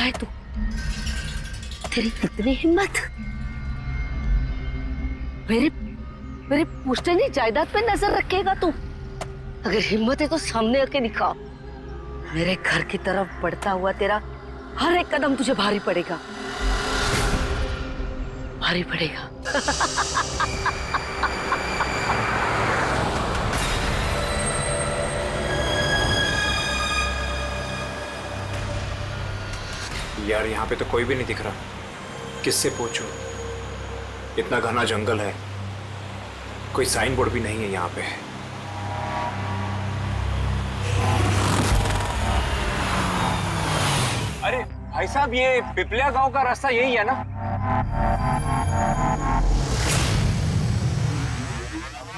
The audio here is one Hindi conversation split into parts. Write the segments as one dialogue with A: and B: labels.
A: है तू? तेरी कितनी हिम्मत! मेरे मेरे पुश्तैनी जायदाद पे नजर रखेगा तू? अगर हिम्मत है तो सामने आके दिखा। मेरे घर की तरफ बढ़ता हुआ तेरा हर एक कदम तुझे भारी पड़ेगा, भारी पड़ेगा।
B: यार यहाँ पे तो कोई भी नहीं दिख रहा, किससे पूछूं? इतना घना जंगल है, कोई साइन बोर्ड भी नहीं है यहाँ पे। अरे भाई साहब, ये पिपलिया गांव का रास्ता यही है ना?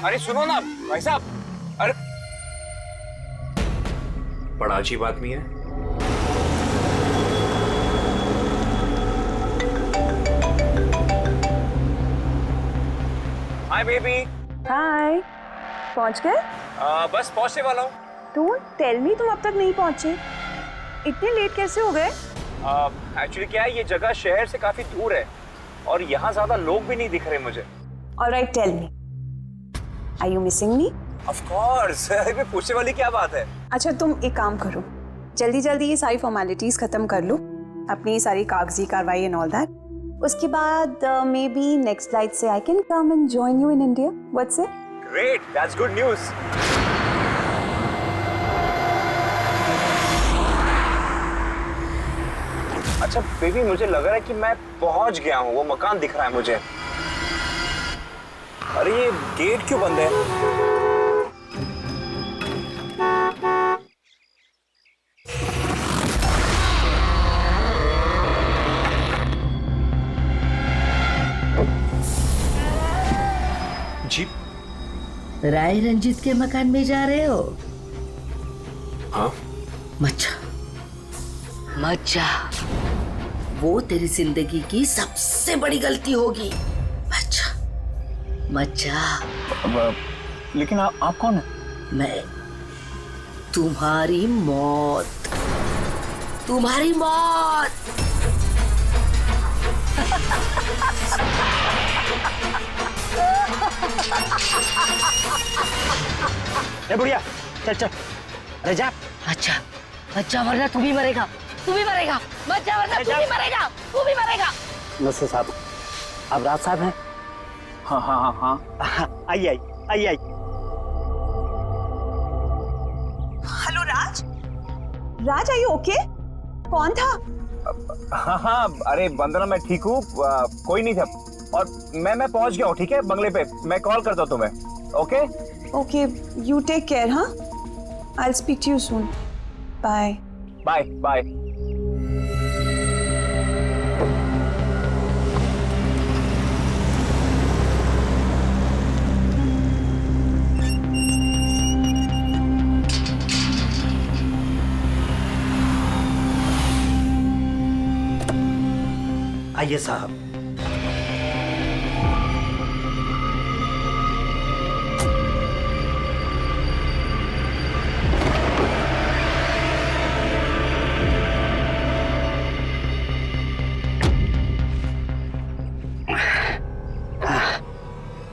B: अरे सुनो ना भाई साहब, अरे बड़ा अजीब आदमी है। Hi baby.
C: हाय, पहुंच गए?
B: बस पहुंचने वाला हूँ।
C: डोंट टेल मी तुम अब तक नहीं पहुंचे। इतने लेट कैसे हो गए?
B: एक्चुअली क्या है, ये जगह शहर से काफी दूर है और यहाँ ज्यादा लोग भी नहीं दिख रहे मुझे।
C: Alright, tell me, are you missing me?
B: Of course. इसमें पूछने वाली क्या बात है?
C: अच्छा, तुम एक काम करो, जल्दी जल्दी ये सारी फॉर्मेलिटीज खत्म कर लो, अपनी सारी कागजी कार्रवाई एंड ऑल दैट। उसके बाद मे बी नेक्स्ट फ्लाइट से I can come and join you in India. What's it?
B: Great, that's good news. अच्छा बेबी, मुझे लग रहा है कि मैं पहुंच गया हूँ, वो मकान दिख रहा है मुझे। अरे ये गेट क्यों बंद है? जी
A: राय रंजीत के मकान में जा रहे हो?
B: हाँ।
A: मत जा, वो तेरी जिंदगी की सबसे बड़ी गलती होगी। मत जा।
B: लेकिन आप कौन है?
A: मैं तुम्हारी मौत, तुम्हारी मौत।
D: ए बुढ़िया, चल चल, अरे जा।
A: अच्छा वरना तू भी मरेगा, तू भी मरेगा। मत जा वरना तू भी मरेगा, तू भी मरेगा।
D: नसर साहब, आप राज साहब हैं?
B: हाँ हाँ हाँ हाँ।
D: आई।
C: Hello Raj, Raj are you okay? कौन था?
B: हाँ, अरे वंदना, मैं ठीक हूँ, कोई नहीं था। और मैं पहुंच गया हूँ, ठीक है, बंगले पे। मैं कॉल करता हूँ तुम्हें। Okay
C: okay, you take care. हाँ, I will speak to you soon. Bye
B: bye bye.
D: आइए साहब।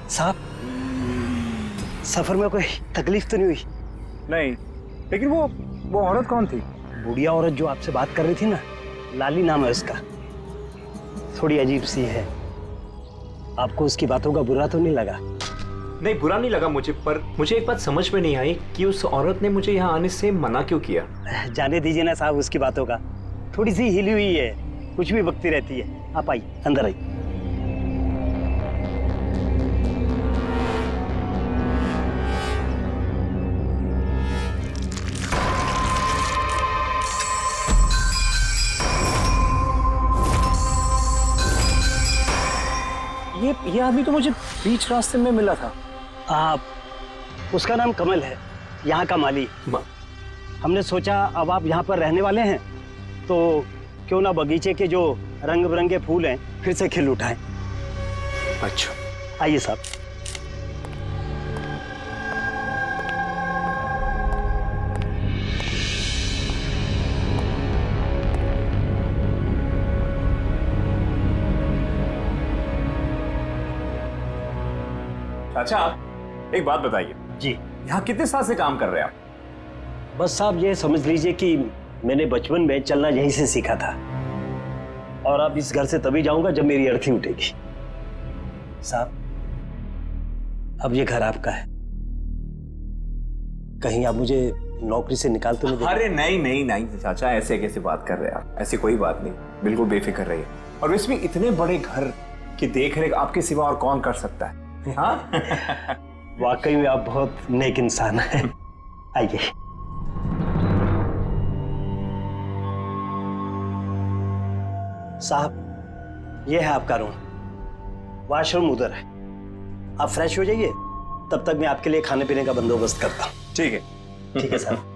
D: साहब, सफर में कोई तकलीफ तो नहीं हुई?
B: नहीं, लेकिन वो औरत कौन थी?
D: बुढ़िया औरत जो आपसे बात कर रही थी ना, लाली नाम है उसका, थोड़ी अजीब सी है। आपको उसकी बातों का बुरा तो नहीं लगा?
B: नहीं, बुरा नहीं लगा मुझे, पर मुझे एक बात समझ में नहीं आई कि उस औरत ने मुझे यहाँ आने से मना क्यों किया।
D: जाने दीजिए ना साहब उसकी बातों का, थोड़ी सी हिली हुई है, कुछ भी बकती रहती है। आप आइए, अंदर आइए।
B: ये आदमी तो मुझे बीच रास्ते में मिला था।
D: उसका नाम कमल है, यहाँ का माली। हमने सोचा अब आप यहाँ पर रहने वाले हैं तो क्यों ना बगीचे के जो रंग बिरंगे फूल हैं फिर से खिल उठाएं।
B: अच्छा,
D: आइए साहब।
B: चाचा एक बात बताइए
D: जी।
B: यहाँ कितने साल से काम कर रहे हैं आप?
D: बस साहब ये समझ लीजिए कि मैंने बचपन में चलना यहीं से सीखा था, और अब इस घर से तभी जाऊंगा जब मेरी अर्थी उठेगी। साहब अब ये घर आपका है, कहीं आप मुझे नौकरी से निकाल तो नहीं देंगे?
B: अरे नहीं नहीं नहीं चाचा, ऐसे कैसे बात कर रहे हैं आप? ऐसी कोई बात नहीं, बिल्कुल बेफिक्र रहिए। और इसमें इतने बड़े घर की देख रेख आपके सिवा और कौन कर सकता है? हाँ?
D: वाकई में आप बहुत नेक इंसान हैं। आइए। साहब ये है आपका रूम, वॉशरूम उधर है, आप फ्रेश हो जाइए, तब तक मैं आपके लिए खाने पीने का बंदोबस्त करता हूँ।
B: ठीक है।
D: ठीक है साहब।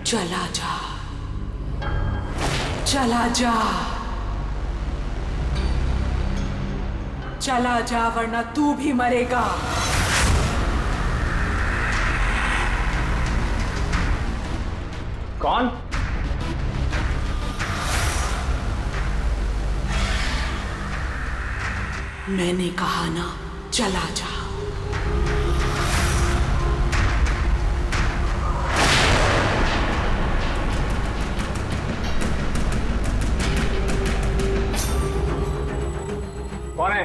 E: चला जा, चला जा, चला जा, वरना तू भी मरेगा।
B: कौन?
E: मैंने कहा ना, चला जा।
B: कौन है?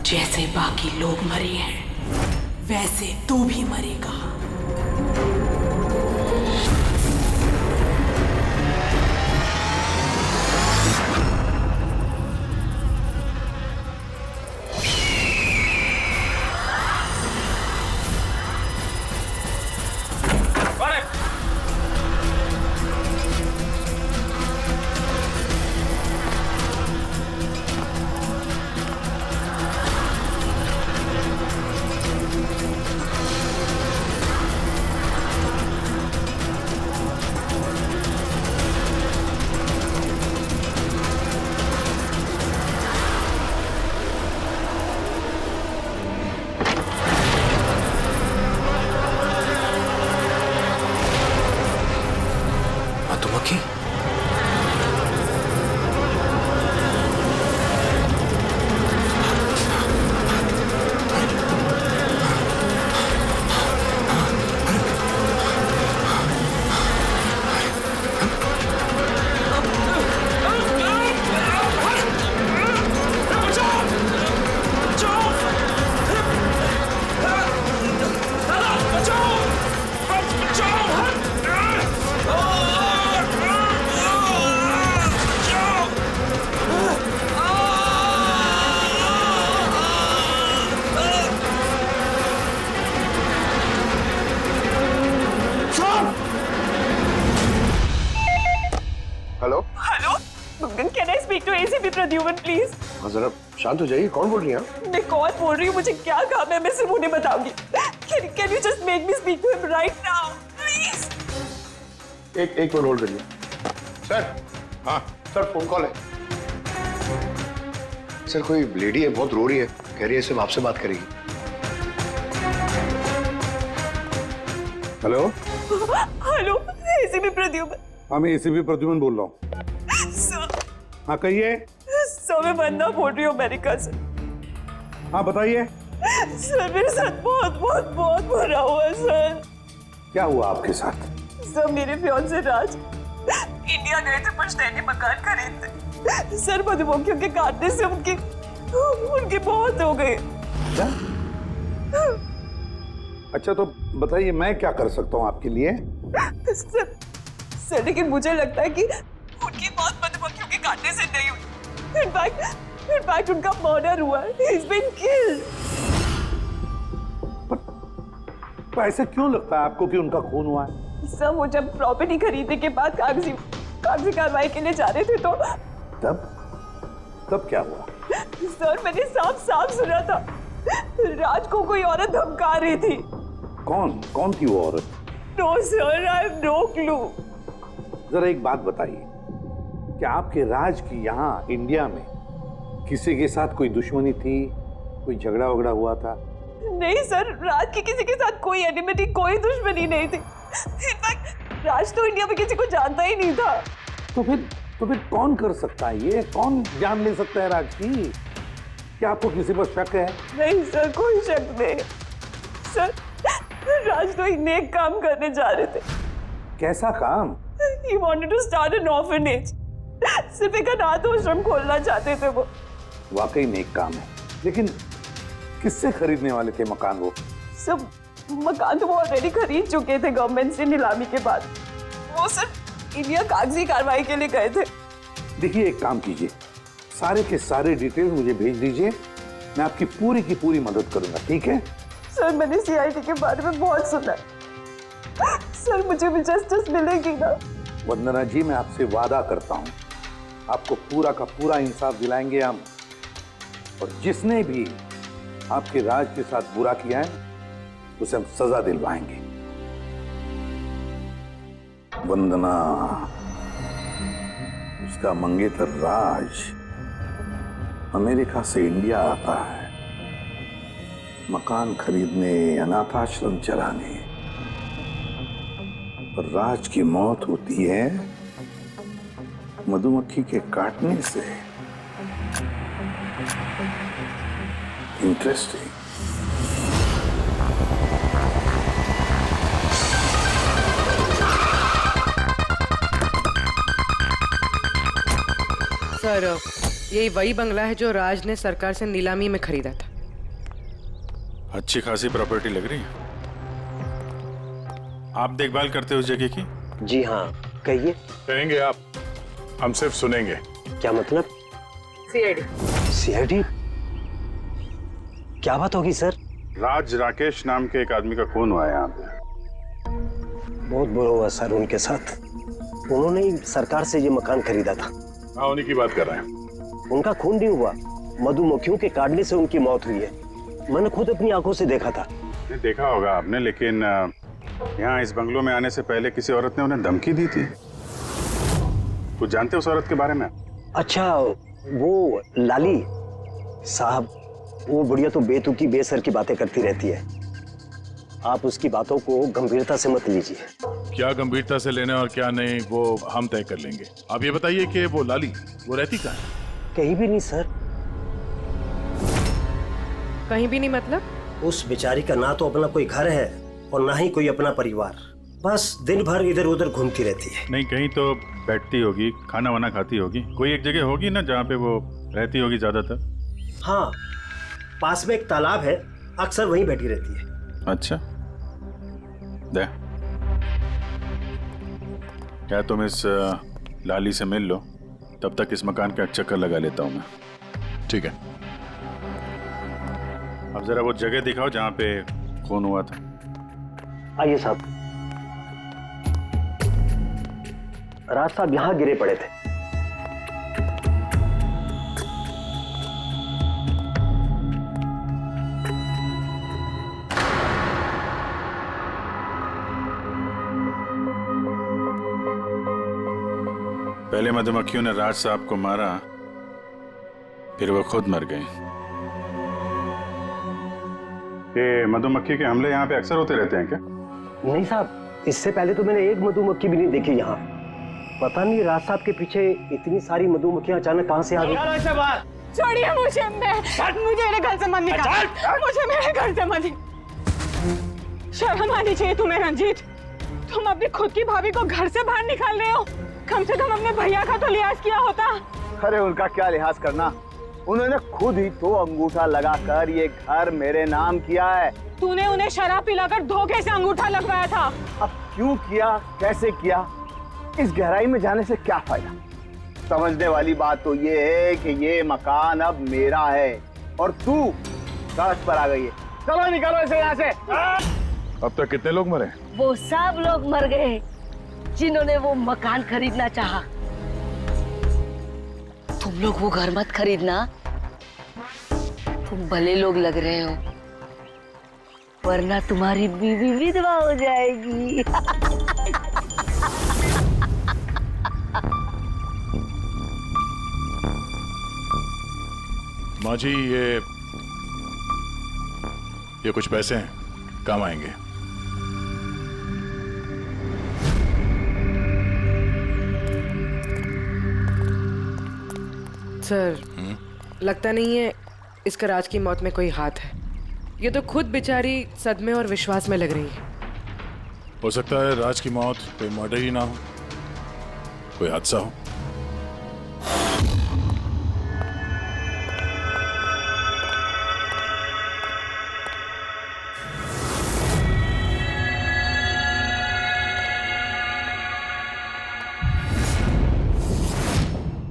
E: जैसे बाकी लोग मरे हैं, वैसे तू भी मरेगा।
B: मधुमक्खी?
F: Hello
G: hello, can I speak to ACP Pradyuman please?
F: हाँ जरा शांत हो जाइए, कौन बोल रही हैं आप?
G: मैं कौन बोल रही हूँ, मुझे क्या काम है, मैं सिर्फ उन्हें बताऊंगी। Can you just make me speak to him right now please?
F: एक मिनट होल्ड करिए। सर, हाँ सर, फोन कॉल है। सर कोई लेडी है, बहुत रो रही है, कह रही है सिर्फ आपसे बात करेगी।
H: Hello,
G: hello ACP Pradyuman.
H: हाँ मैं एसीपी प्रद्युमन बोल रहा हूँ।
G: सर,
H: हाँ कहिए।
G: सर मैं वंदना बोल रही हूँ अमेरिका से।
H: हाँ बताइए।
G: सर मेरे साथ बहुत बहुत बहुत बुरा हुआ सर।
H: क्या हुआ आपके साथ?
G: सर मेरे फियांसे राज इंडिया गए थे पुश्तैनी मकान खरीदते। सर मधुमक्खियों के काटने से उनकी मौत हो गई।
H: क्या? अच्छा तो बताइए मैं क्या कर सकता हूँ आपके लिए?
G: सर लेकिन मुझे लगता है कि उनकी मौत मधुमक्खियों के काटने से नहीं हुई। इनफैक्ट उनका मर्डर हुआ है। He's been killed.
H: पर ऐसा क्यों लगता है आपको कि उनका खून हुआ है?
G: सर वो जब प्रॉपर्टी खरीदने के बाद कागजी कार्रवाई के लिए जा रहे थे तो
H: तब क्या हुआ?
G: सर मैंने साफ साफ सुना था राज को कोई औरत धमका रही थी।
H: कौन थी वो औरत?
G: No sir, I have no clue.
H: जरा एक बात बताइए, क्या आपके राज की यहाँ इंडिया में किसी के साथ कोई दुश्मनी थी, कोई झगड़ा वगड़ा हुआ था?
G: नहीं सर, राज की किसी के साथ कोई एनिमिटी, कोई दुश्मनी नहीं थी। इनफैक्ट राज तो इंडिया में किसी को जानता ही नहीं था।
H: तो फिर कौन कर सकता है ये? कौन जान ले सकता है राज की? क्या आपको किसी पर शक है?
G: नहीं सर, कोई शक नहीं। सर राज तो एक नेक काम करने जा रहे थे।
H: कैसा काम?
G: He wanted to start an orphanage. सिर्फ एक अनाथ आश्रम खोलना चाहते थे वो।
H: वाकई नेक काम है, लेकिन किससे खरीदने वाले थे मकान वो?
G: सब मकान तो वो ऑलरेडी खरीद चुके थे गवर्नमेंट से नीलामी के बाद। वो सिर्फ इंडिया कागजी कार्रवाई के लिए गए थे।
H: देखिए, एक काम कीजिए, सारे के सारे डिटेल्स मुझे भेज दीजिए, मैं आपकी पूरी की पूरी मदद करूंगा, ठीक है?
G: सर मैंने सीआईडी के बारे में बहुत सुना है। सर मुझे भी जस्टिस मिलेगी ना?
H: वंदना जी, मैं आपसे वादा करता हूं, आपको पूरा का पूरा इंसाफ दिलाएंगे हम, और जिसने भी आपके राज के साथ बुरा किया है उसे हम सजा दिलवाएंगे। वंदना, उसका मंगेतर राज अमेरिका से इंडिया आता है मकान खरीदने, अनाथाश्रम चलाने, और राज की मौत होती है मधुमक्खी के काटने से। इंटरेस्टिंग।
I: सर, यही वही बंगला है जो राज ने सरकार से नीलामी में खरीदा था।
F: अच्छी खासी प्रॉपर्टी लग रही है। आप देखभाल करते हो उस जगह की?
D: जी हाँ, कहिए।
F: कहेंगे आप, हम सिर्फ सुनेंगे।
D: क्या मतलब? सीआईडी? क्या बात होगी सर?
F: राज राकेश नाम के एक आदमी का खून हुआ है यहाँ पे।
D: बहुत बुरा हुआ सर उनके साथ। उन्होंने ही सरकार से ये मकान खरीदा था।
F: हाँ, उन्हीं की बात कर रहे हैं।
D: उनका खून नहीं हुआ, मधुमक्खियों के काटने से उनकी मौत हुई है। मैंने खुद अपनी आंखों से देखा था।
F: नहीं, देखा होगा आपने, लेकिन यहाँ इस बंगलों में आने से पहले किसी औरत ने उन्हें धमकी दी थी। कुछ जानते हो उस औरत के बारे में?
D: अच्छा, वो लाली साहब, वो बुढ़िया तो बेतुकी बेसर की बातें करती रहती है। आप उसकी बातों को गंभीरता से मत लीजिए।
F: क्या गंभीरता से लेना और क्या नहीं, वो हम तय कर लेंगे। आप ये बताइए कि वो लाली, वो रहती कहाँ है?
D: कहीं भी नहीं सर।
I: कहीं भी नहीं मतलब?
D: उस बेचारी का ना तो अपना कोई घर है और ना ही कोई अपना परिवार। बस दिन भर इधर उधर घूमती रहती है।
F: नहीं, कहीं तो बैठती होगी, खाना वाना खाती होगी, कोई एक जगह होगी ना जहाँ पे वो रहती होगी ज्यादातर।
D: हाँ, पास में एक तालाब है, अक्सर वहीं बैठी रहती है।
F: अच्छा, दे क्या तुम इस लाली से मिल लो, तब तक इस मकान का एक चक्कर लगा लेता हूँ मैं। ठीक है, अब जरा वो जगह दिखाओ जहाँ पे खून हुआ था।
D: आइए साहब। राज साहब यहाँ गिरे पड़े थे।
F: पहले मधुमक्खियों ने राज साहब को मारा, फिर वो खुद मर गए। ये मधुमक्खी के हमले यहाँ पे अक्सर होते रहते हैं क्या?
D: नहीं साहब, इससे पहले तो मैंने एक मधुमक्खी भी नहीं देखी यहाँ। पता नहीं राज साहब के पीछे इतनी सारी मधुमक्खियाँ अचानक कहाँ से आ गई।
G: छोड़िए मुझे, मुझे मेरे घर से मत निकाल, मुझे मेरे घर से मत। शर्म आनी चाहिए तुम्हें रंजीत, तुम अपनी खुद की भाभी को घर से बाहर निकाल रहे हो। कम से कम अपने भैया का तो लिहाज किया होता।
J: अरे उनका क्या लिहाज करना, उन्होंने खुद ही तो अंगूठा लगाकर ये घर मेरे नाम किया है।
G: तूने उन्हें शराब पिलाकर धोखे से अंगूठा लगवाया था।
J: अब क्यों किया, कैसे किया, इस गहराई में जाने से क्या फायदा। समझने वाली बात तो ये है कि ये मकान अब मेरा है और तू सड़क पर आ गई है। चलो निकलो इसे यहाँ से।
F: अब तक कितने लोग मरे?
A: वो सब लोग मर गए जिन्होंने वो मकान खरीदना चाहा। तुम लोग वो घर मत खरीदना तुम भले लोग लग रहे हो, वरना तुम्हारी बीवी विधवा हो जाएगी।
K: माँ जी, ये कुछ पैसे हैं, काम आएंगे।
I: सर, लगता नहीं है इसका राज की मौत में कोई हाथ है। ये तो खुद बेचारी सदमे और विश्वास में लग रही है।
K: हो सकता है राज की मौत कोई मर्डर ही ना हो, कोई हादसा हो।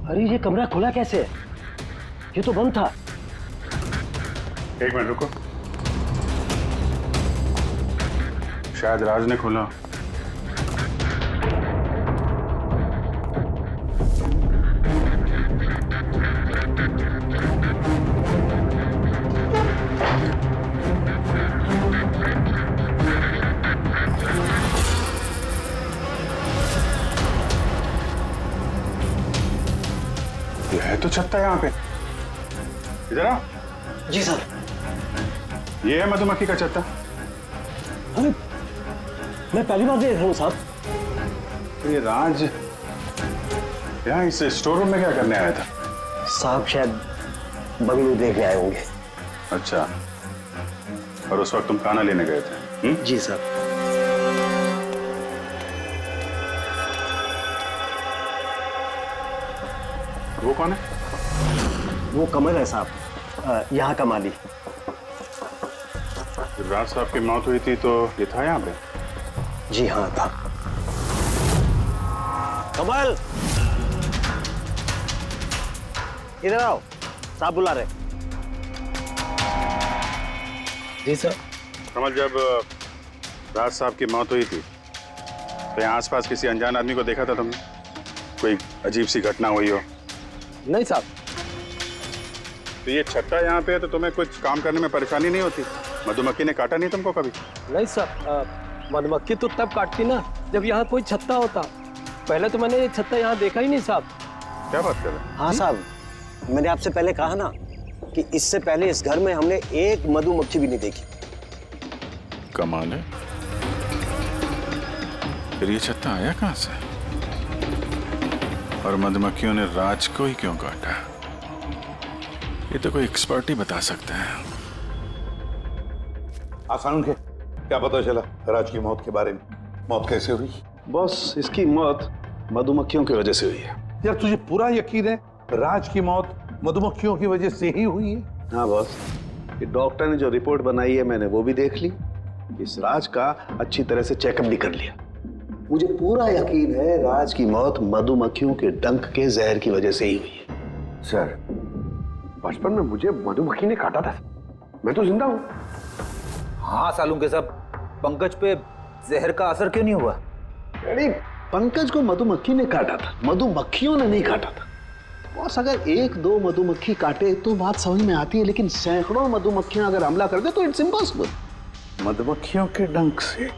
D: अरे ये कमरा खुला कैसे है? ये तो बंद था।
F: एक मिनट रुको, शायद राज ने खोला। ये है तो छत्ता यहाँ पे। इधर आ।
D: जी सर।
F: ये है मधुमक्खी का छत्ता।
D: अरे मैं पहली बार देख रहा हूँ साहब।
F: तो ये राज यहाँ इस स्टोर रूम में क्या करने आया था?
D: साहब शायद बंगलू देखने आए होंगे।
F: अच्छा, और उस वक्त तुम खाना लेने गए थे?
D: जी साहब।
F: वो कौन है?
D: वो कमल है साहब, यहाँ का माली।
F: जब राज साहब की मौत हुई थी तो ये था यहाँ पे?
D: जी हाँ था। कमल, इधर आओ, साहब बुला रहे। जी सर।
F: कमल, जब राज साहब की मौत हुई थी तो यहाँ आसपास किसी अनजान आदमी को देखा था तुमने? कोई अजीब सी घटना हुई हो?
J: नहीं साहब।
F: तो ये छत्ता यहाँ पे है तो तुम्हें कुछ काम करने में परेशानी नहीं होती? मधुमक्खी ने काटा नहीं तुमको कभी?
J: नहीं साहब, मधुमक्खी तो तब काटती ना जब यहाँ कोई छत्ता होता। पहले तो मैंने ये छत्ता यहाँ देखा ही नहीं साहब।
F: क्या बात कर रहे हैं?
D: हाँ साहब, मैंने आपसे पहले कहा ना कि इससे पहले इस घर में हमने एक मधुमक्खी भी नहीं देखी।
K: कमाल है। फिर ये छत्ता आया कहाँ से? और मधुमक्खियों ने राज को ही क्यों काटा? ये तो कोई एक्सपर्ट ही बता सकता है।
H: आसान के क्या पता चला राज की मौत के बारे में? मौत कैसे हुई?
L: बॉस, इसकी मौत मधुमक्खियों की वजह से हुई है।
H: यार तुझे पूरा यकीन है राज की मौत मधुमक्खियों की वजह से ही हुई है?
L: हाँ बॉस, ये डॉक्टर ने जो रिपोर्ट बनाई है मैंने वो भी देख ली। इस राज का अच्छी तरह से चेकअप भी कर लिया। मुझे पूरा यकीन है राज की मौत मधुमक्खियों के डंक के जहर की वजह से ही हुई है।
J: सर, बचपन में मुझे मधुमक्खी ने काटा था, मैं तो जिंदा हूँ।
M: हाँ सालू के सब, पंकज पे जहर का असर क्यों नहीं हुआ?
L: अरे पंकज को मधुमक्खी ने काटा था, मधुमक्खियों ने नहीं काटा था। बॉस, अगर एक दो मधुमक्खी काटे तो बात समझ में आती है, लेकिन सैकड़ों मधुमक्खियां अगर हमला कर दे तो इट्स इम्पॉसिबल।
H: मधुमक्खियों के डंक से?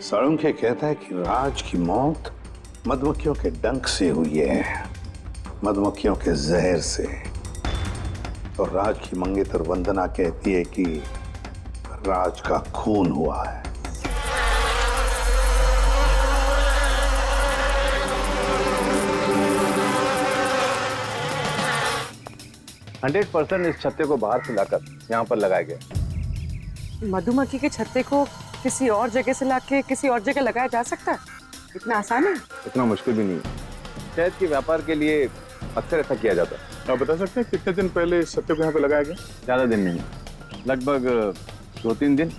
H: साळुंखे कहता है कि राज की मौत मधुमक्खियों के डंक से हुई है, मधुमक्खियों के जहर से। और राज की मंगेतर वंदना कहती है कि राज का खून हुआ है।
J: हंड्रेड % इस छत्ते को बाहर से लाकर यहाँ पर लगाया गया।
G: मधुमक्खी के छत्ते को किसी और जगह से लाके किसी और जगह लगाया जा सकता है? इतना आसान है?
J: इतना मुश्किल भी नहीं है। शहद के व्यापार के लिए अक्सर ऐसा किया जाता है।
F: आप बता सकते हैं कितने दिन पहले इस छत्ते को यहाँ पे लगाया गया?
J: ज्यादा दिन नहीं, लगभग 2-3 दिन।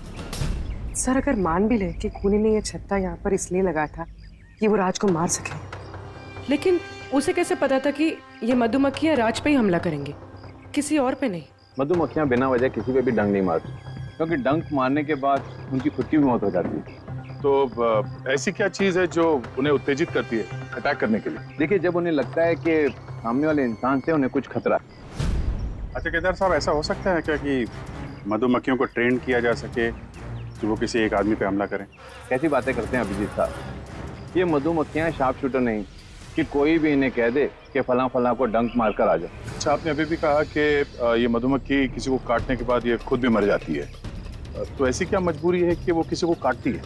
G: सर, अगर मान भी ले कि खूनी ने ये छत्ता यहाँ पर इसलिए लगाया था कि वो राज को मार सके,
I: लेकिन उसे कैसे पता था कि ये मधुमक्खियां राज पे ही हमला करेंगी, किसी और पे नहीं?
J: मधुमक्खियां बिना वजह किसी पे भी डंक नहीं मारती, क्योंकि डंक मारने के बाद उनकी खुद की भी मौत हो जाती है।
F: तो ऐसी क्या चीज है जो उन्हें उत्तेजित करती है अटैक करने के लिए?
J: देखिए, जब उन्हें लगता है कि सामने वाले इंसान से उन्हें कुछ खतरा है,
F: अच्छा केदार साहब, ऐसा हो सकता है क्या कि मधुमक्खियों को ट्रेन किया जा सके कि वो किसी एक आदमी पे हमला करें?
M: कैसी बातें करते हैं अभिजीत साहब? ये मधुमक्खियां शार्प शूटर नहीं कि कोई भी इन्हें कह दे कि फलां फलां को डंक मारकर आ जाओ।
F: अच्छा, आपने अभी भी कहा कि ये मधुमक्खी किसी को काटने के बाद ये खुद भी मर जाती है, तो ऐसी क्या मजबूरी है कि वो किसी को काटती है?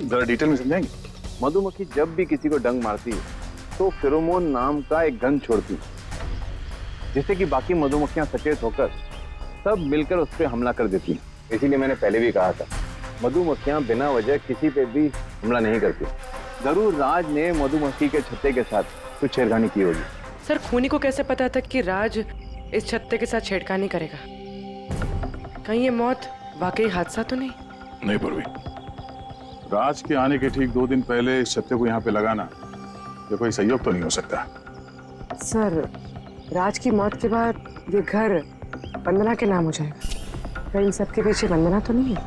F: जरा डिटेल में समझाएंगे?
M: मधुमक्खी जब भी किसी को डंक मारती है तो फेरोमोन नाम का एक गंध छोड़ती है, जिससे कि बाकी मधुमक्खियां सचेत होकर सब मिलकर उस पर हमला कर देती हैं। इसीलिए मैंने पहले भी कहा था, मधुमक्खियां बिना वजह किसी पे भी हमला नहीं करती। जरूर राज ने मधुमक्खी के छत्ते के साथ कुछ छेड़खानी की होगी।
I: सर, खूनी को कैसे पता था कि राज इस छत्ते के साथ छेड़खानी करेगा? कहीं ये मौत वाकई हादसा तो नहीं?
F: नहीं पूर्वी, राज के आने के ठीक 2 दिन पहले इस छत्ते को यहाँ पे लगाना ये कोई संयोग तो नहीं हो सकता।
I: सर, राज की मौत के बाद ये घर वंदना के नाम हो जाएगा। क्या इन सब के पीछे वंदना तो नहीं है?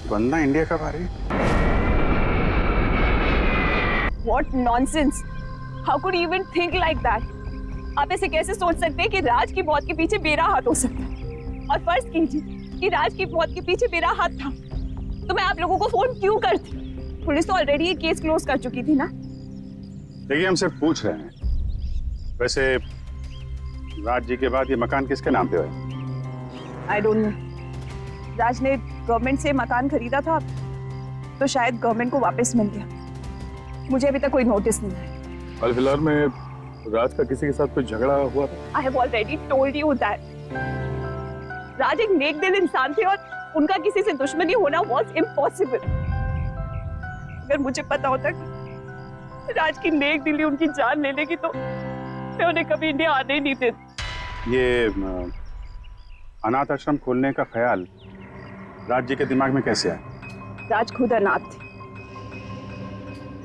F: वंदना इंडिया कब आ रही?
C: What nonsense! How could you even think like that? आप ऐसे कैसे सोच सकते हैं कि राज की मौत के पीछे मेरा हाथ हो सकता है? और फर्ज कीजिए कि राज की मौत के पीछे मेरा हाथ था, तो मैं आप लोगों को फोन क्यों करती? पुलिस तो ऑलरेडी ये केस क्लोज कर चुकी थी ना।
F: देखिए, हम सिर्फ पूछ रहे हैं। वैसे राज जी के बाद ये मकान किसके नाम पे है?
C: I don't know. राज ने गवर्नमेंट से मकान खरीदा था, तो शायद गवर्नमेंट को वापस मिल गया। मुझे अभी तक कोई नोटिस नहीं है।
F: हाल फिलहाल में राज का किसी के साथ कोई झगड़ा हुआ था?
C: I have already told you that. राज एक नेक दिल इंसान थे और उनका किसी से दुश्मनी होना was impossible. अगर मुझे पता होता कि राज की नेक दिली उनकी जान ले लेगी तो मैं उन्हें कभी इंडिया आने ही नहीं देती।
F: ये अनाथ आश्रम खोलने का ख्याल राज जी के दिमाग में कैसे आया?
C: राज खुद अनाथ थे,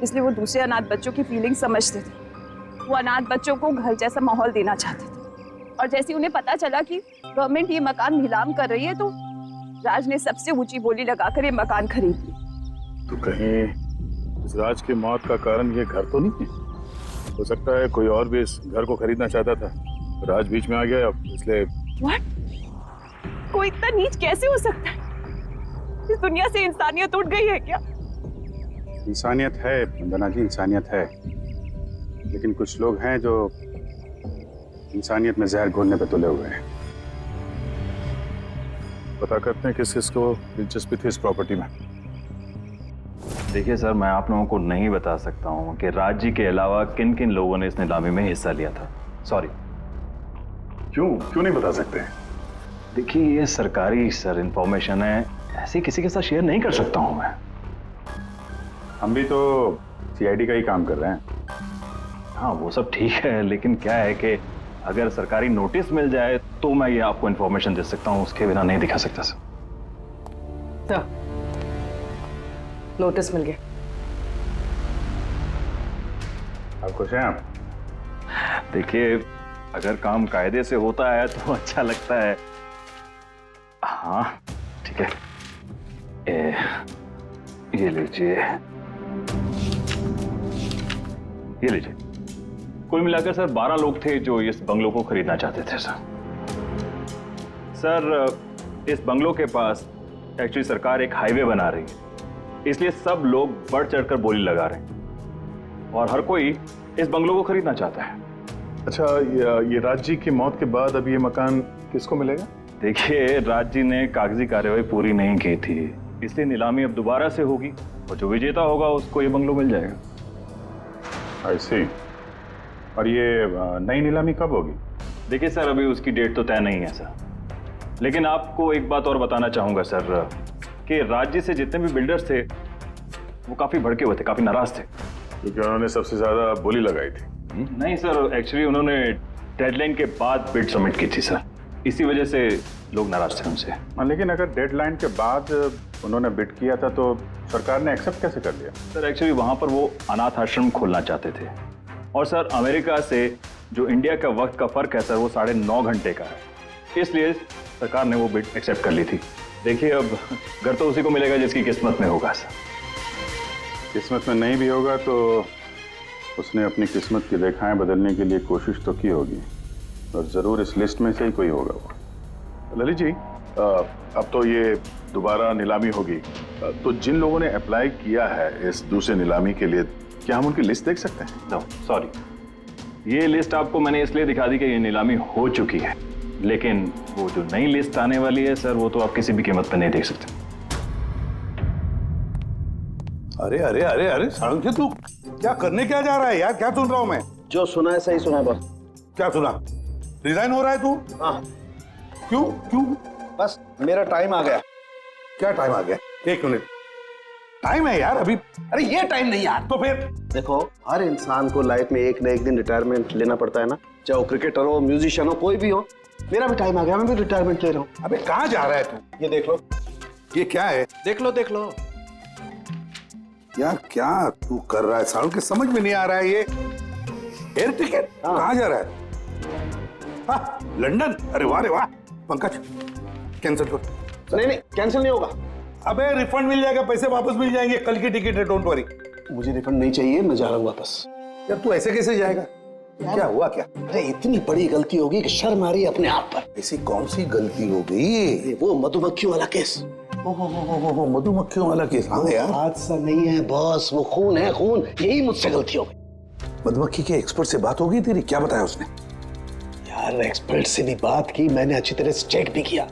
C: इसलिए वो दूसरे अनाथ बच्चों की फीलिंग समझते थे। वो अनाथ बच्चों को घर जैसा माहौल देना चाहते थे, और जैसे उन्हें पता चला कि गवर्नमेंट ये मकान नीलाम कर रही है तो राज ने सबसे ऊंची बोली लगाकर ये मकान खरीद लिया।
F: तो कहीं इस राज की मौत का कारण ये घर तो नहीं है? हो सकता है कोई और भी इस घर को खरीदना चाहता था, राज बीच में आ गया इसलिए।
C: What? कोई इतना नीच कैसे हो सकता है? इस दुनिया से इंसानियत उठ गई है क्या?
F: इंसानियत है वंदना जी, इंसानियत है, लेकिन कुछ लोग हैं जो इंसानियत में जहर घोलने पे तुले हुए हैं। पता करते हैं किस किस को दिलचस्पी थी इस प्रॉपर्टी में।
N: देखिए सर, मैं आप लोगों को नहीं बता सकता हूँ कि राज जी के अलावा किन किन लोगों ने इस नीलामी में हिस्सा लिया था। सॉरी।
F: क्यों नहीं बता सकते?
N: देखिए, ये सरकारी इंफॉर्मेशन है, ऐसे किसी के साथ शेयर नहीं कर सकता हूँ मैं।
F: हम भी तो सीआईडी का ही काम कर रहे हैं।
N: हाँ, वो सब ठीक है, लेकिन क्या है कि अगर सरकारी नोटिस मिल जाए तो मैं ये आपको इन्फॉर्मेशन दे सकता हूँ, उसके बिना नहीं दिखा सकता सर।
I: नोटिस मिल गया।
F: आप खुश हैं? आप
N: देखिए, अगर काम कायदे से होता है तो अच्छा लगता है। हाँ ठीक है, ये लीजिए, ये लीजिए। कुल मिलाकर सर 12 लोग थे जो इस बंगलो को खरीदना चाहते थे सर। इस बंगलो के पास एक्चुअली सरकार एक हाईवे बना रही है, इसलिए सब लोग बढ़ चढ़कर बोली लगा रहे हैं और हर कोई इस बंगलो को खरीदना चाहता है।
F: अच्छा, ये राज जी की मौत के बाद अब ये मकान किसको मिलेगा?
N: देखिए, राज जी ने कागजी कार्यवाही पूरी नहीं की थी, इसलिए नीलामी अब दोबारा से होगी और जो विजेता होगा उसको ये बंगलो मिल जाएगा।
F: I see। और ये नई नीलामी कब होगी?
N: देखिए सर, अभी उसकी डेट तो तय नहीं है सर, लेकिन आपको एक बात और बताना चाहूंगा सर कि राज जी से जितने भी बिल्डर्स थे वो काफी भड़के हुए थे, काफी नाराज थे,
F: क्योंकि उन्होंने सबसे ज्यादा बोली लगाई थी।
N: नहीं सर, एक्चुअली उन्होंने डेडलाइन के बाद बिड सबमिट की थी सर, इसी वजह से लोग नाराज थे उनसे।
F: लेकिन अगर डेडलाइन के बाद उन्होंने बिड किया था तो सरकार ने एक्सेप्ट कैसे कर लिया?
N: सर एक्चुअली वहां पर वो अनाथ आश्रम खोलना चाहते थे, और सर अमेरिका से जो इंडिया का वक्त का फर्क है सर वो 9.5 घंटे का है, इसलिए सरकार ने वो बिड एक्सेप्ट कर ली थी। देखिए, अब घर तो उसी को मिलेगा जिसकी किस्मत में होगा सर।
F: किस्मत में नहीं भी होगा तो उसने अपनी किस्मत की रेखाएं बदलने के लिए कोशिश तो की होगी और जरूर इस लिस्ट में से ही कोई होगा वो। ललित जी, अब तो ये दोबारा नीलामी होगी, तो जिन लोगों ने अप्लाई किया है इस दूसरे नीलामी के लिए, क्या हम उनकी लिस्ट देख सकते हैं?
N: नो सॉरी, ये लिस्ट आपको मैंने इसलिए दिखा दी कि ये नीलामी हो चुकी है, लेकिन वो जो नई लिस्ट आने वाली है सर, वो तो आप किसी भी कीमत पर नहीं देख सकते।
H: अरे अरे अरे अरे सारंगी, तू क्या करने क्या जा रहा है यार? क्या सुन रहा हूं मैं?
L: जो सुना है सही सुना है बॉस।
H: क्या सुना? रिजाइन हो रहा है तू?
L: हाँ।
H: क्यों क्यों?
L: बस मेरा टाइम आ गया।
H: क्या टाइम आ गया? एक मिनट, टाइम है यार अभी।
L: अरे ये टाइम नहीं यार।
H: तो फिर
L: देखो, हर इंसान को लाइफ में एक न एक दिन रिटायरमेंट लेना पड़ता है ना, चाहे वो क्रिकेटर हो, म्यूजिशियन हो, कोई भी हो। मेरा भी टाइम आ गया, मैं भी रिटायरमेंट ले रहा हूँ।
H: अबे कहाँ जा रहा है तू?
L: ये देख लो।
H: ये क्या है?
L: देख लो देख लो।
H: यार क्या तू कर रहा है सारुण? के समझ में नहीं आ रहा है ये। एयर टिकट कहाँ जा रहा है? हाँ, लंदन। अरे वाह रे वाह। पंकज कैंसिल कर।
L: नहीं नहीं, कैंसिल नहीं होगा।
H: अबे रिफंड मिल जाएगा, पैसे वापस मिल जाएंगे, कल की टिकट है, डोंट वरी।
L: मुझे रिफंड नहीं चाहिए, मैं जा रहा हूँ वापस।
H: यार तू ऐसे कैसे जाएगा? क्या हुआ क्या?
L: अरे इतनी बड़ी गलती होगी कि शर्म आ रही है अपने आप पर।
H: ऐसी कौन सी गलती हो गई?
L: वो मधुमक्खियों वाला केस।
H: मधुमक्खियों वाला केस? हाँ यार,
L: हादसा नहीं है बॉस, वो खून है खून। यही मुझसे गलती हो गई।
H: मधुमक्खी के एक्सपर्ट से बात हो गई तेरी? क्या बताया उसने?
L: यार एक्सपर्ट से भी बात की, मैंने अच्छी तरह से चेक भी किया,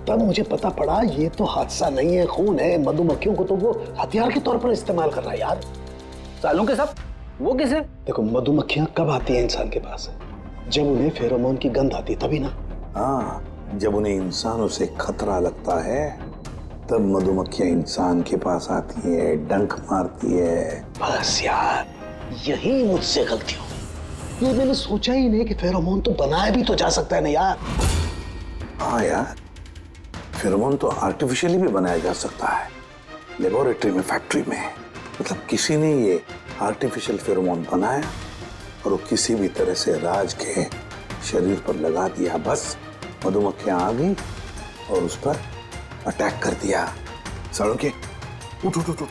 L: तब मुझे पता पड़ा ये तो हादसा नहीं है, खून है। मधुमक्खियों को तो वो हथियार के तौर पर इस्तेमाल कर रहा है यार।
D: सालों के सब वो किसे?
L: देखो, मधुमक्खियां कब आती हैं इंसान के पास? जब उन्हें फेरोमोन की गंध आती, तभी ना।
H: हाँ, जब उन्हें इंसानों से खतरा लगता है तब मधुमक्खियां इंसान के पास आती है, डंक मारती है।
L: बस यार, यही मुझसे गलती हो गई। ये मैंने सोचा ही नहीं कि फेरोमोन तो बनाया भी तो जा सकता है ना यार।
H: हाँ यार, फेरोमोन तो आर्टिफिशियली भी बनाया जा सकता है, लेबोरेटरी में, फैक्ट्री में। मतलब किसी ने ये आर्टिफिशियल फेरोमोन बनाया और वो किसी भी तरह से राज के शरीर पर लगा दिया। बस मधुमक्खियां आ गई और उस पर अटैक कर दिया। सारुण के उठ उठ उठ उठ,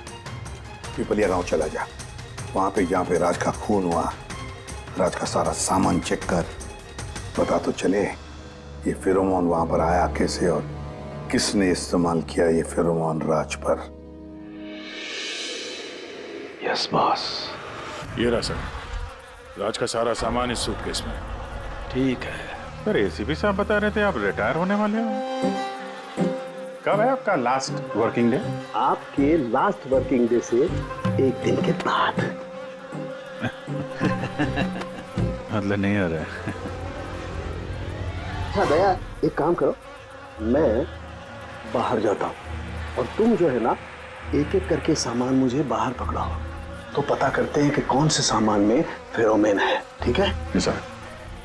H: पिपलिया गांव चला जा। वहां पे जहाँ पे राज का खून हुआ, राज का सारा सामान चेक कर, पता तो चले ये फेरोमोन वहां पर आया कैसे और किसने इस्तेमाल किया ये फेरोमोन राज पर।
L: Yes boss.
K: ये रहा सर, राज का सारा सामान इस सूटकेस में।
L: ठीक है
K: सर। एसीपी साहब बता रहे थे आप रिटायर होने वाले हो। कब है आपका लास्ट वर्किंग डे?
L: आपके लास्ट वर्किंग डे से एक दिन के बाद।
K: मतलब नहीं हो रहा है।
L: अच्छा दया, एक काम करो, मैं बाहर जाता हूँ और तुम जो है ना, एक एक करके सामान मुझे बाहर पकड़ाओ, तो पता करते हैं कि कौन से सामान में फेरोमोन है। ठीक है
K: सर?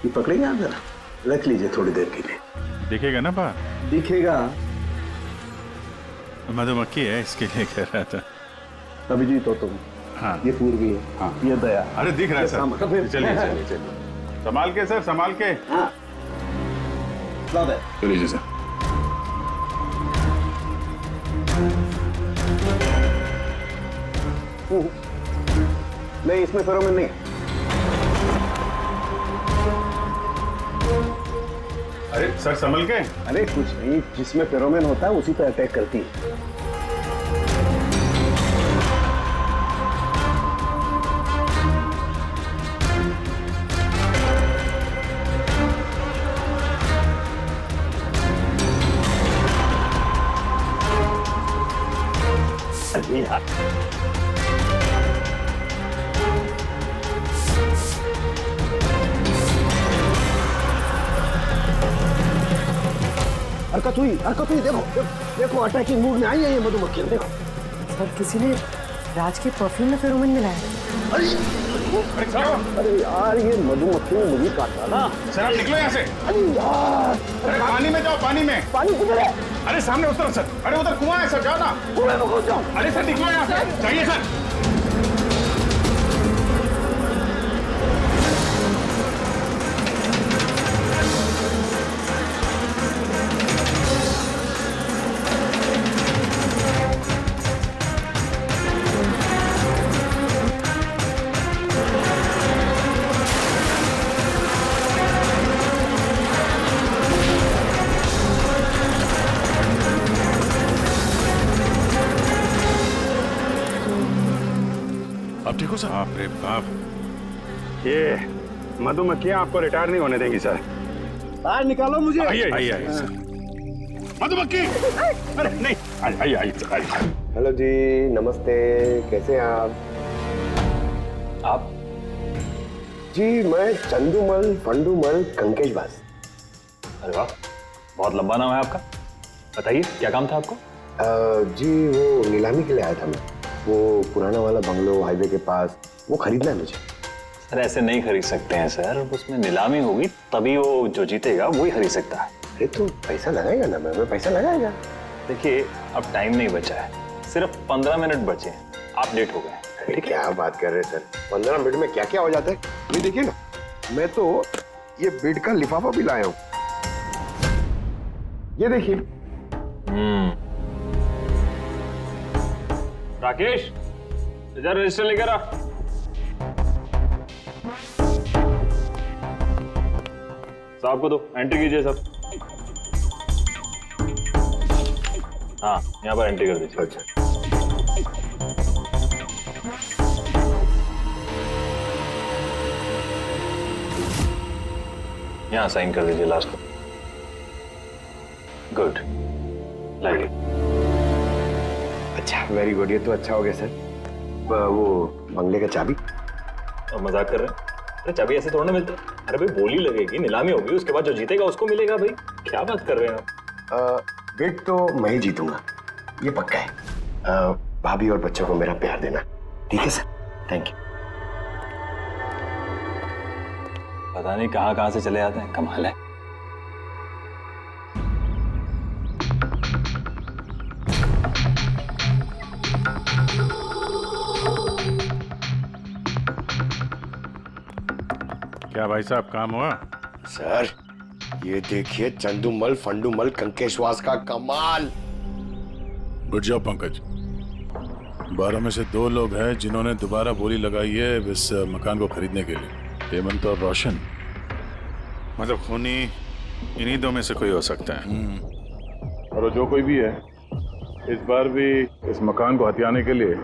L: ये पकड़ेंगे आप? जरा रख लीजिए थोड़ी देर के लिए।
K: दिखेगा ना बाहर?
L: दिखेगा।
K: मधुमक्खी है इसके लिए कह रहा था।
L: अभिजीत हो तुम?
K: हाँ।
L: ये पूर्वी है।
K: हाँ।
L: ये दया।
K: अरे दिख रहा है सर। चलिए चलिए चलिए, संभाल के सर, संभाल के।
L: हाँ।
K: चलिए सर।
L: नहीं, इसमें फेरोमोन नहीं।
K: अरे सर संभल के।
L: अरे कुछ नहीं, जिसमें फेरोमोन होता है उसी पर अटैक करती है। अरे यार, हरकत हुई, देखो देखो, अटैकिंग मूड में आई है ये मधुमक्खियां। देखो
I: सर, किसी ने राज के परफ्यूम में फेरोमोन मिलाया।
L: अरे यार, ये मधुमक्खियों ने मुझे काटा ना।
K: सर आप निकलो यहाँ से।
L: अरे यार,
K: अरे पानी में जाओ, पानी में।
L: पानी किधर है?
K: अरे सामने उस तरफ सर। अरे उधर कुआं है सर, जाओ ना।
L: कुएं में घुस जाओ।
K: अरे सर निकलो यहाँ से, जाइए सर। आप ठीक हो सर? बाप रे बाप,
D: ये मधुमक्खियां आपको रिटायर नहीं होने देगी सर।
J: बाहर निकालो मुझे।
K: आइए आइए आइए सर। मधुमक्खी, अरे नहीं, आइए आइए आइए।
L: हेलो जी, नमस्ते, कैसे हैं आप? जी मैं चंदूमल फंडूमल कंकेशवास।
N: अरे वाह, बहुत लंबा नाम है आपका। बताइए क्या काम था आपको?
L: जी वो नीलामी के लिए आया था मैं। वो पुराना वाला बंगलो हाईवे के पास, वो खरीदना है मुझे।
N: सर ऐसे नहीं खरीद सकते हैं सर, उसमें नीलामी होगी तभी वो जो जीतेगा वही खरीद सकता है।
L: अरे तो पैसा लगाएगा ना, मैं पैसा लगाएगा।
N: देखिए अब टाइम नहीं बचा है, सिर्फ 15 मिनट बचे हैं, आप लेट हो गए।
L: अरे क्या बात कर रहे हैं सर, 15 मिनट में क्या क्या हो जाता है। ये देखिए ना, मैं तो ये बेड का लिफाफा भी लाया हूँ, ये देखिए।
N: राकेश, इधर रजिस्टर लेकर आ। साहब को दो, एंट्री कीजिए सब। हाँ, यहाँ पर एंट्री कर दीजिए।
L: अच्छा,
N: यहाँ साइन कर दीजिए लास्ट को। गुड, लाइए।
L: अच्छा, वेरी गुड, ये तो अच्छा हो गया सर। वो बंगले का चाबी?
N: और मजाक कर रहे हैं? अरे चाबी ऐसे थोड़ा ना मिलता है। अरे भाई बोली लगेगी, नीलामी होगी, उसके बाद जो जीतेगा उसको मिलेगा। भाई क्या बात कर रहे हैं आप?
L: बेट तो मैं ही जीतूंगा, ये पक्का है। भाभी और बच्चों को मेरा प्यार देना, ठीक है सर? Thank you.
N: पता नहीं कहाँ कहाँ से चले आते हैं, कमाल है।
K: क्या भाई साहब काम हुआ?
L: सर ये देखिए, चंदूमल फंडूमल कंकेशवास का कमाल।
K: उठ जाओ पंकज, 12 में से 2 लोग हैं जिन्होंने दोबारा बोली लगाई है इस मकान को खरीदने के लिए, हेमंत और रोशन। मतलब खूनी इन्हीं 2 में से कोई हो सकता है।
F: और जो कोई भी है, इस बार भी इस मकान को हथियाने के लिए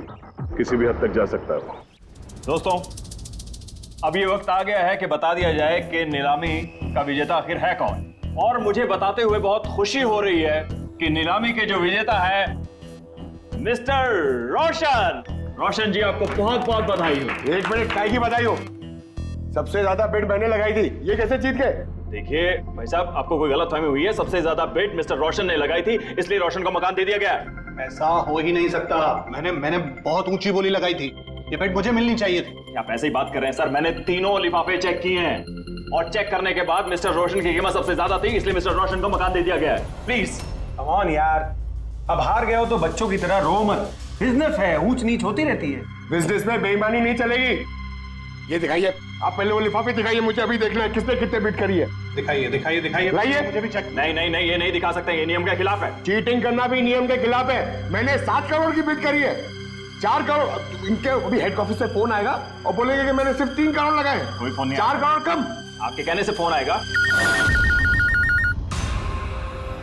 F: किसी भी हद तक जा सकता है।
N: दोस्तों, अब ये वक्त आ गया है कि बता दिया जाए कि नीलामी का विजेता आखिर है कौन। और मुझे बताते हुए बहुत खुशी हो रही है कि नीलामी के जो विजेता है मिस्टर रोशन। रोशन जी, आपको बहुत बहुत बधाई हो।
L: 1 मिनट, काय की बधाई हो? सबसे ज्यादा बेट मैंने लगाई थी, ये कैसे जीत गए?
N: देखिए भाई साहब, आपको कोई गलतफहमी हुई है। सबसे ज्यादा बेट मिस्टर रोशन ने लगाई थी, इसलिए रोशन को मकान दे दिया गया।
J: ऐसा हो ही नहीं सकता। मैंने बहुत ऊंची बोली लगाई थी, ये बेट मुझे मिलनी चाहिए थी।
N: आप ऐसे ही बात कर रहे हैं सर, मैंने तीनों लिफाफे चेक किए हैं और चेक करने के बाद मिस्टर रोशन की कीमत सबसे ज्यादा थी, इसलिए मिस्टर रोशन को मकान दे दिया गया है। प्लीज
B: कम ऑन यार, अब हार गए हो तो बच्चों की तरह रो मत। बिजनेस है, ऊंच नीच होती रहती है।
L: बिजनेस में बेईमानी नहीं चलेगी। ये दिखाइए, आप पहले वो लिफाफे दिखाइए, मुझे अभी देखना है किसने कितने बिट करी है।
J: दिखाइए दिखाइए दिखाइए,
L: लाइए।
J: मुझे भी चेक।
N: नहीं नहीं नहीं, ये नहीं दिखा सकते, ये नियम के खिलाफ है।
L: चीटिंग करना भी नियम के खिलाफ है। मैंने 7 करोड़ की बिट करी है, 4 करोड़। इनके अभी हेड ऑफिस से फोन आएगा और बोलेंगे कि मैंने सिर्फ 3 करोड़ लगाए।
N: कोई फोन नहीं
L: 4 करोड़ कम।
N: आपके कहने से फोन आएगा।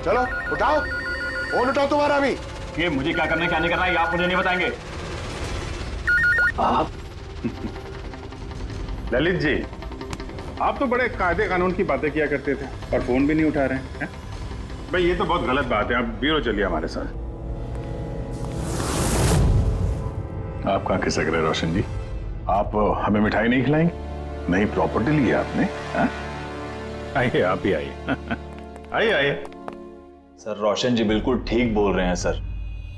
L: चलो उठाओ, फोन उठाओ तुम्हारा भी।
N: ये मुझे क्या करना है क्या नहीं करना है, ये आप मुझे नहीं बताएंगे।
L: आप
K: ललित जी, आप तो बड़े कायदे कानून की बातें किया करते थे और फोन भी नहीं उठा रहे हैं। भाई ये तो बहुत गलत बात है। आप ब्यूरो चलिए हमारे साथ। आप कहाँ खिसक रहे रोशन जी? आप हमें मिठाई नहीं खिलाएंगे? नहीं प्रॉपर्टी ली है आपने? आइए, आप ही आइए। आइए आइए।
N: सर रोशन जी बिल्कुल ठीक बोल रहे हैं सर।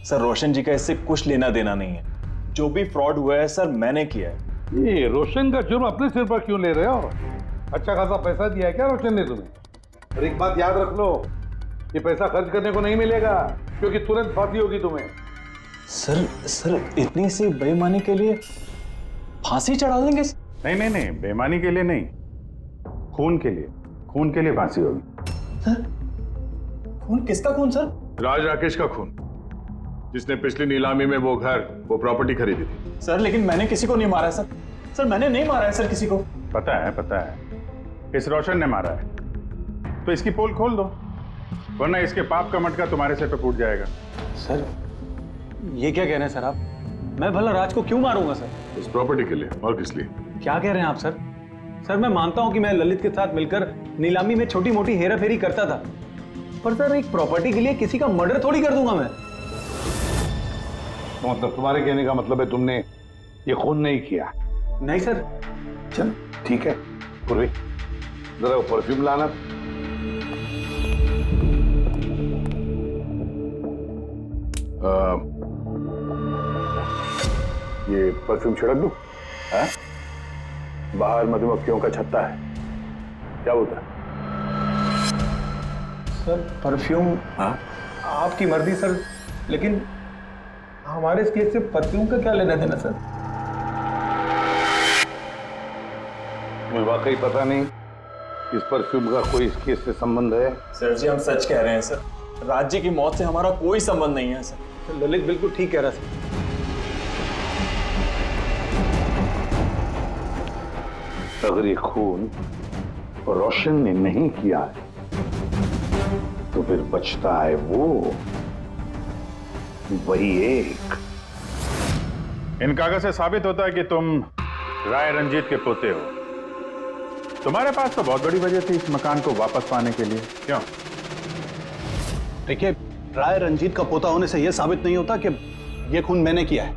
N: सर रोशन जी का इससे कुछ लेना देना नहीं है। जो भी फ्रॉड हुआ है सर मैंने किया है।
H: ये रोशन का जुर्म अपने सिर पर क्यों ले रहे हो? अच्छा खासा पैसा दिया है क्या रोशन ने तुम्हें? और एक बात याद रख लो, ये पैसा खर्च करने को नहीं मिलेगा, क्योंकि तुरंत फांसी होगी तुम्हें।
N: सर इतनी सी बेईमानी के लिए फांसी चढ़ा देंगे?
K: नहीं नहीं नहीं, बेईमानी के लिए नहीं, खून के लिए। खून के लिए फांसी होगी।
N: सर खून? किसका खून सर?
F: राज राकेश का खून, जिसने पिछली नीलामी में वो घर, वो प्रॉपर्टी खरीदी थी।
N: सर लेकिन मैंने किसी को नहीं मारा है सर। सर मैंने नहीं मारा है सर किसी को।
K: पता है, इस रोशन ने मारा है। तो इसकी पोल खोल दो, वरना इसके पाप का मटका तुम्हारे सिर पे फूट जाएगा।
M: सर ये क्या कह रहे हैं सर आप?
N: मैं भला राज को क्यों मारूंगा सर?
F: उस प्रॉपर्टी के लिए और किस लिए?
N: क्या कह रहे हैं आप सर? सर मैं मानता हूं कि मैं ललित के साथ मिलकर नीलामी में छोटी मोटी हेरा फेरी करता था, पर सर एक प्रॉपर्टी के लिए किसी का मर्डर थोड़ी कर दूंगा मैं।
H: तो मतलब तुम्हारे कहने का मतलब है तुमने ये खून नहीं किया?
N: नहीं सर।
H: चल ठीक है, पूर्वी जरा वो परफ्यूम लाना। ये परफ्यूम छिड़क दूं? हाँ? बाहर मधुमक्खियों का छत्ता है, क्या बोलता है?
N: Sir perfume?
H: हाँ?
N: आपकी मर्जी सर, लेकिन हमारे इस केस से परफ्यूम का क्या लेना देना सर?
H: तुम्हें वाकई पता नहीं इस परफ्यूम का कोई इस केस से संबंध है?
B: सर जी हम सच कह रहे हैं सर, राज्य की मौत से हमारा कोई संबंध नहीं है सर।
N: ललित बिल्कुल ठीक कह रहा सर।
H: अगर ये खून रोशन ने नहीं किया है तो फिर बचता है वही एक।
K: इन कागज से साबित होता है कि तुम राय रंजीत के पोते हो। तुम्हारे पास तो बहुत बड़ी वजह थी इस मकान को वापस पाने के लिए, क्यों?
D: देखिए, राय रंजीत का पोता होने से यह साबित नहीं होता कि यह खून मैंने किया है।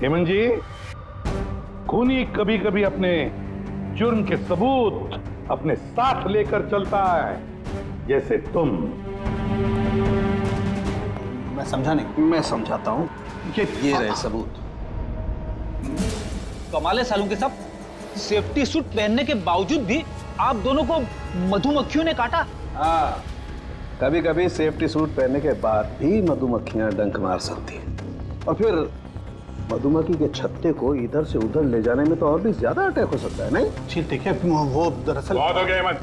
H: हेमंत जी, खूनी कभी कभी अपने जुर्म के सबूत अपने साथ लेकर चलता है, जैसे तुम।
D: मैं समझा नहीं।
J: मैं समझाता हूं। ये रहे सबूत।
D: कमाल है सालों के सब, सेफ्टी सूट पहनने के बावजूद भी आप दोनों को मधुमक्खियों ने काटा।
L: हाँ, कभी कभी सेफ्टी सूट पहनने के बाद भी मधुमक्खियां डंक मार सकती हैं, और फिर मधुमक्खी के छत्ते को इधर से उधर ले जाने में तो और भी ज्यादा अटैक हो सकता है, नहीं?
D: जी देखिए, वो दरअसल
K: बहुत हो गया हेमंत,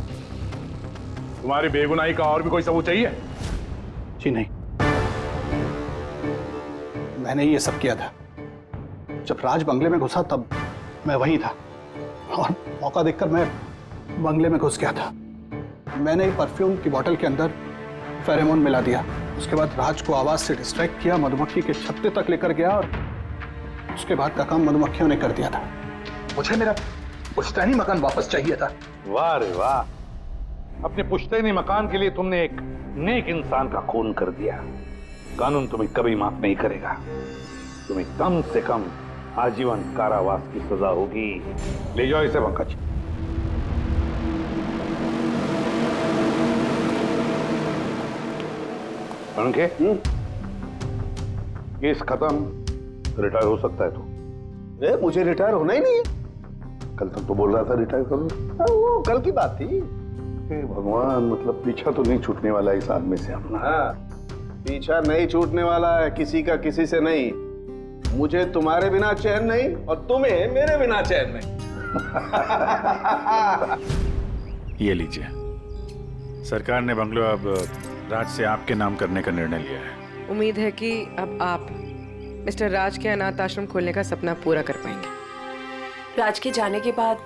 K: तुम्हारी बेगुनाही का और भी कोई सबूत चाहिए?
D: जी नहीं, मैंने ये सब किया था। जब राज बंगले में घुसा तब मैं वहीं था, और मौका देखकर मैं बंगले में घुस गया था। मैंने परफ्यूम की बोतल के अंदर फेरोमोन मिला दिया। उसके बाद राज को आवाज से डिस्ट्रैक्ट किया, मधुमक्खी के छत्ते तक लेकर गया, और उसके बाद का काम मधुमक्खियों ने कर दिया था।
H: मुझे मेरा पुश्तैनी मकान वापस चाहिए था। वाह रे वाह, अपने पुश्तैनी मकान के लिए तुमने एक नेक इंसान का खून कर दिया। कानून तुम्हें कभी माफ नहीं करेगा। तुम्हें कम से कम आजीवन कारावास की सजा होगी। ले जाओ इसे पंकज। पंखे, केस खत्म, रिटायर हो सकता है तू।
L: मुझे रिटायर होना ही नहीं है।
H: कल तक तो बोल रहा था रिटायर करो।
L: वो कल की बात थी।
H: भगवान, मतलब पीछा तो नहीं छूटने वाला इस आदमी से अपना।
L: हाँ, पीछा नहीं छूटने वाला है किसी का, किसी से नहीं। मुझे तुम्हारे बिना चैन नहीं, और तुम्हें मेरे बिना चैन नहीं।
K: ये लीजिए, सरकार ने बंगलो अब राज से आपके नाम करने का निर्णय लिया है।
I: उम्मीद है कि अब आप मिस्टर राज के अनाथ आश्रम खोलने का सपना पूरा कर पाएंगे।
O: राज के जाने के बाद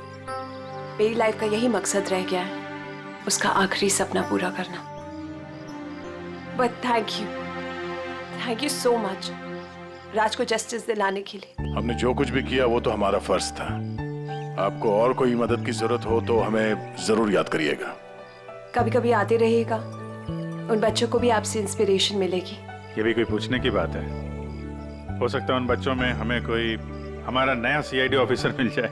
O: मेरी लाइफ का यही मकसद रह गया है, उसका आखिरी सपना पूरा करना। But thank you so much Raj को जस्टिस दिलाने के लिए।
K: हमने जो कुछ भी किया वो तो हमारा फर्ज था। आपको और कोई मदद की जरूरत हो तो हमें जरूर याद करिएगा।
O: कभी कभी आते रहेगा, उन बच्चों को भी आपसे इंस्पिरेशन मिलेगी।
K: ये भी कोई पूछने की बात है? हो सकता है उन बच्चों में हमें कोई हमारा नया सीआईडी ऑफिसर मिल जाए।